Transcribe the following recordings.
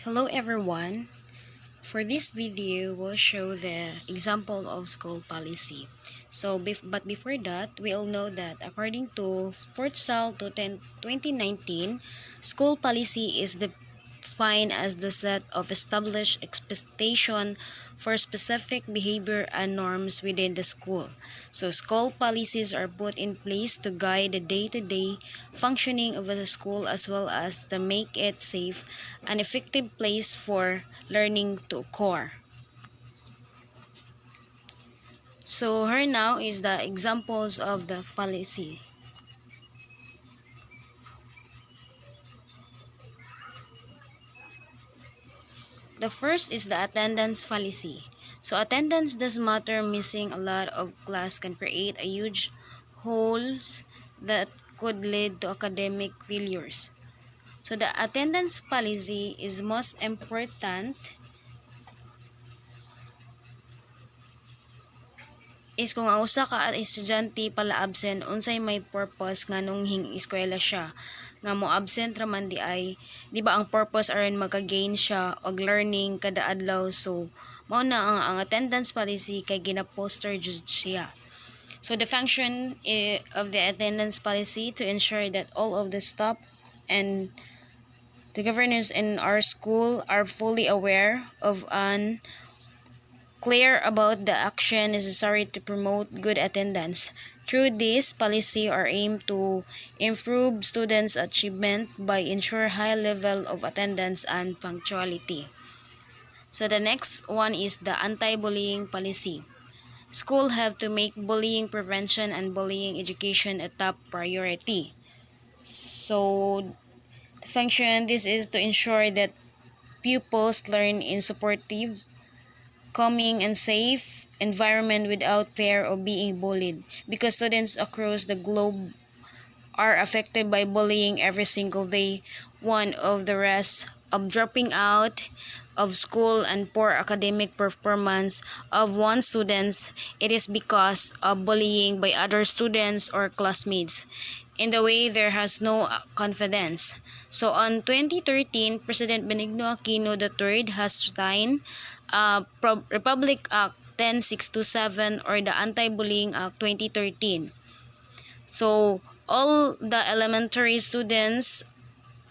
Hello everyone. For this video, we'll show the example of school policy. But before that, we all know that according to 4th Sal to 2019, school policy is defined as the set of established expectation for specific behavior and norms within the school. So school policies are put in place to guide the day-to-day functioning of the school as well as to make it safe and effective place for learning to occur. So here now is the examples of the policy. The first is the attendance policy. So attendance does matter. Missing a lot of class can create a huge holes that could lead to academic failures. So the attendance policy is most important is kung ang usa ka estudyante pala absent unsay may purpose nga nung eskwela siya nga mo absent ra man di ay di ba ang purpose aron magka-gain siya og learning kada adlaw. So mao na ang attendance policy kay gina-poster jud siya. So the function of the attendance policy to ensure that all of the staff and the governors in our school are fully aware of and clear about the action necessary to promote good attendance. Through this policy are aimed to improve students' achievement by ensure high level of attendance and punctuality. So the next one is the anti-bullying policy. School have to make bullying prevention and bullying education a top priority. So the function this is to ensure that pupils learn in supportive, calming and safe environment without fear of being bullied, because students across the globe are affected by bullying every single day. One of the rest of dropping out of school and poor academic performance of one students, it is because of bullying by other students or classmates. In the way there has no confidence. So on 2013, President Benigno Aquino III has signed Republic Act 10627 or the Anti-Bullying Act 2013. So all the elementary students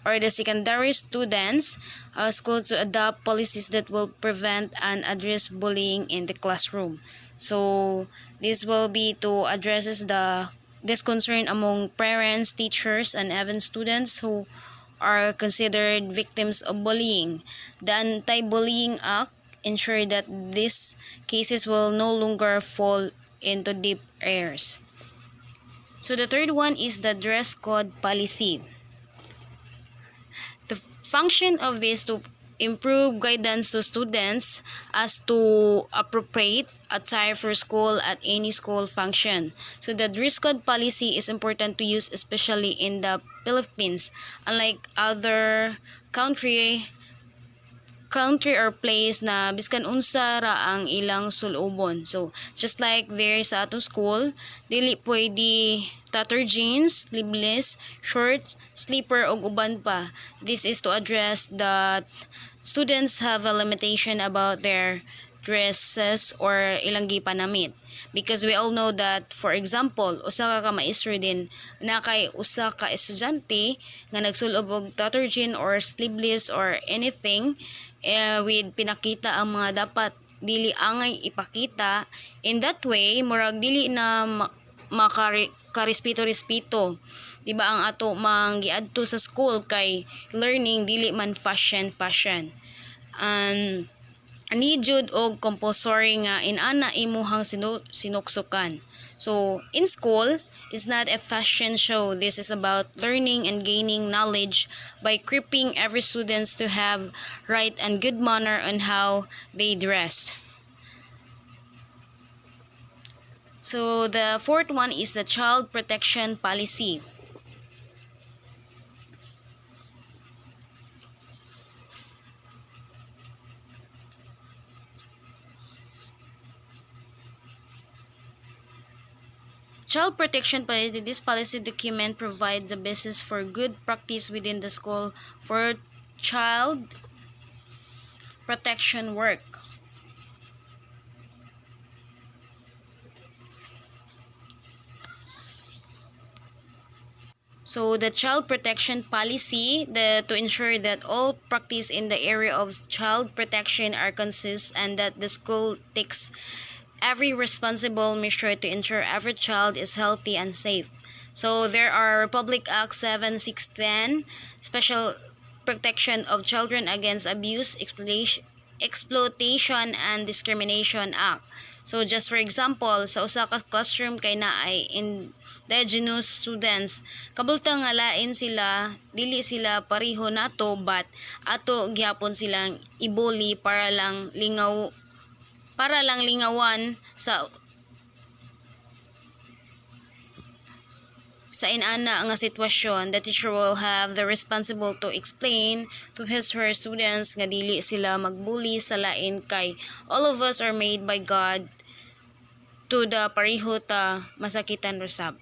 or the secondary students are school to adopt policies that will prevent and address bullying in the classroom. So this will be to addresses this concern among parents, teachers, and even students who are considered victims of bullying. The Anti-Bullying Act ensure that these cases will no longer fall into deep errors. So the third one is the dress code policy. The function of this to improve guidance to students as to appropriate attire for school at any school function. So the dress code policy is important to use especially in the Philippines. Unlike other country or place na biskan unsa ra ang ilang sulubon. So just like there sa atong school, dili pwede tatter jeans, sleeveless, shorts, slipper ug uban pa. This is to address that students have a limitation about their dresses or ilang gipanamit. Because we all know that, for example, usa ka maestro din na kay usa ka estudyante nga nagsulob og tatter jean or sleeveless or anything with pinakita ang mga dapat dili angay ipakita. In that way, murag dili na makarespeto-respeto. Diba ang ato manggiadto sa school kay learning dili man fashion. And need jud og compulsory nga inana imuhang sinuksukan. So in school is not a fashion show. This is about learning and gaining knowledge by equipping every students to have right and good manner on how they dress. So the fourth one is the child protection policy. Child protection policy. This policy document provides the basis for good practice within the school for child protection work. So the child protection policy, to ensure that all practice in the area of child protection are consist and that the school takes every responsible measure to ensure every child is healthy and safe. So there are Republic Act 7610, Special Protection of Children Against Abuse, Exploitation and Discrimination Act. So just for example, sa usa ka classroom kay naay indigenous students, kabultang nga lain sila, dili sila pareho nato but ato gyapon silang ibuli para lang lingawan sa inana nga sitwasyon. The teacher will have the responsible to explain to his or her students nga dili sila magbuli sa lain kay all of us are made by God to the pareho ta masakitan resab.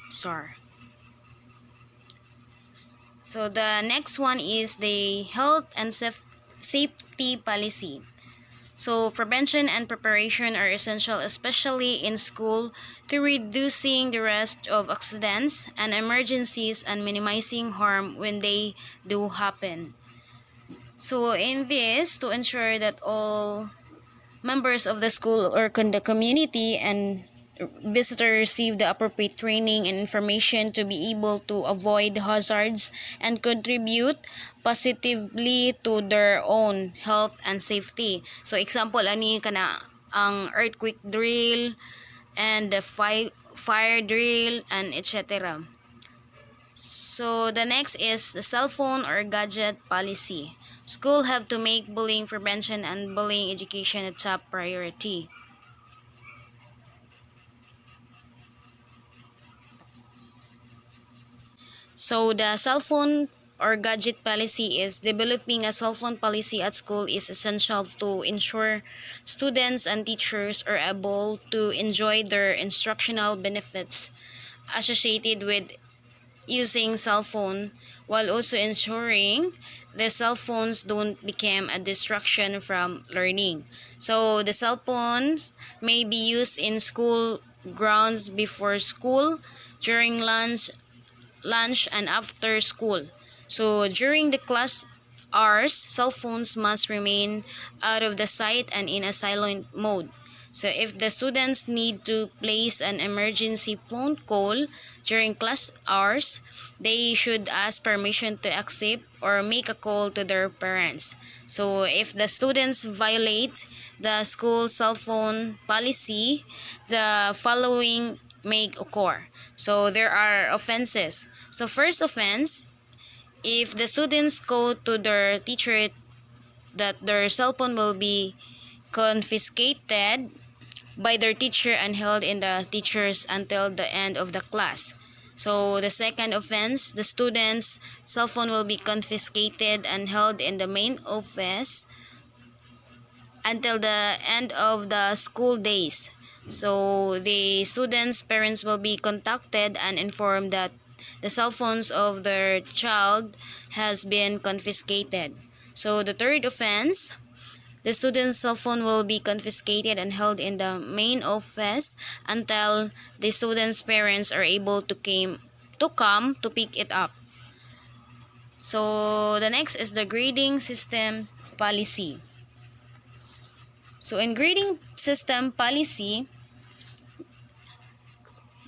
So the next one is the health and safety policy. So prevention and preparation are essential, especially in school, to reducing the risk of accidents and emergencies and minimizing harm when they do happen. So in this, to ensure that all members of the school or the community and visitors receive the appropriate training and information to be able to avoid hazards and contribute positively to their own health and safety. So example ani kana ang earthquake drill and the fire drill and etc. So the next is the cell phone or gadget policy. School have to make bullying prevention and bullying education a top priority. So the cell phone or gadget policy is developing a cell phone policy at school is essential to ensure students and teachers are able to enjoy their instructional benefits associated with using cell phone while also ensuring the cell phones don't become a distraction from learning. So the cell phones may be used in school grounds before school, during lunch and after school. So during the class hours, cell phones must remain out of the sight and in a silent mode. So if the students need to place an emergency phone call during class hours, they should ask permission to accept or make a call to their parents. So if the students violate the school cell phone policy, the following may occur. So there are offenses. So first offense, if the students go to their teacher that their cell phone will be confiscated by their teacher and held in the teachers until the end of the class. So the second offense, the student's cell phone will be confiscated and held in the main office until the end of the school days. So the students' parents will be contacted and informed that the cell phones of their child has been confiscated. So the third offense, the student's cell phone will be confiscated and held in the main office until the student's parents are able to come to pick it up. So the next is the grading system policy. So in grading system policy,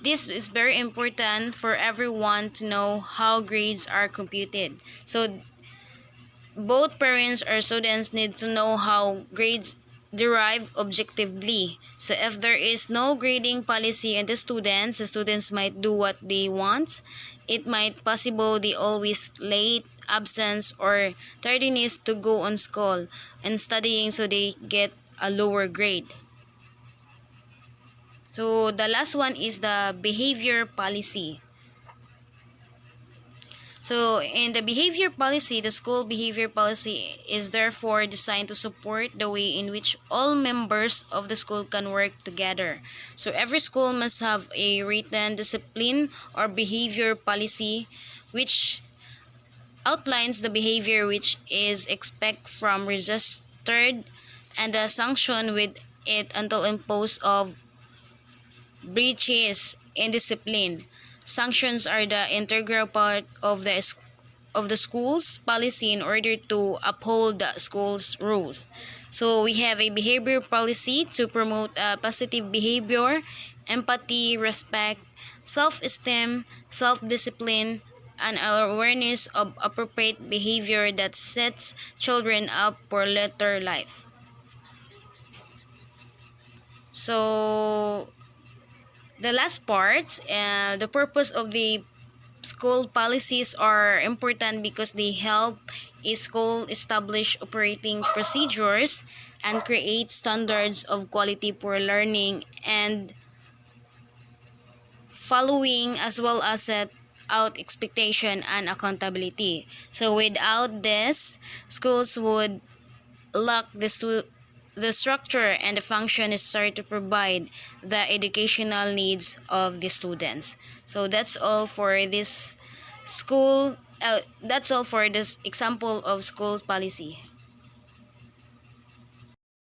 this is very important for everyone to know how grades are computed. So both parents or students need to know how grades derive objectively. So if there is no grading policy in the students might do what they want. It might possible they always late, absence, or tardiness to go on school and studying, so they get a lower grade. So the last one is the behavior policy. So in the behavior policy, the school behavior policy is therefore designed to support the way in which all members of the school can work together. So every school must have a written discipline or behavior policy which outlines the behavior which is expected from registered and sanction with it until imposed of breaches in discipline. Sanctions are the integral part of the school's policy in order to uphold the school's rules. So we have a behavior policy to promote positive behavior, empathy, respect, self-esteem, self-discipline, and awareness of appropriate behavior that sets children up for later life. So the last part, the purpose of the school policies are important because they help a school establish operating procedures and create standards of quality for learning and following, as well as set out expectation and accountability. So without this, schools would lack the structure and the function necessary to provide the educational needs of the students. So that's all for this school. That's all for this example of school's policy.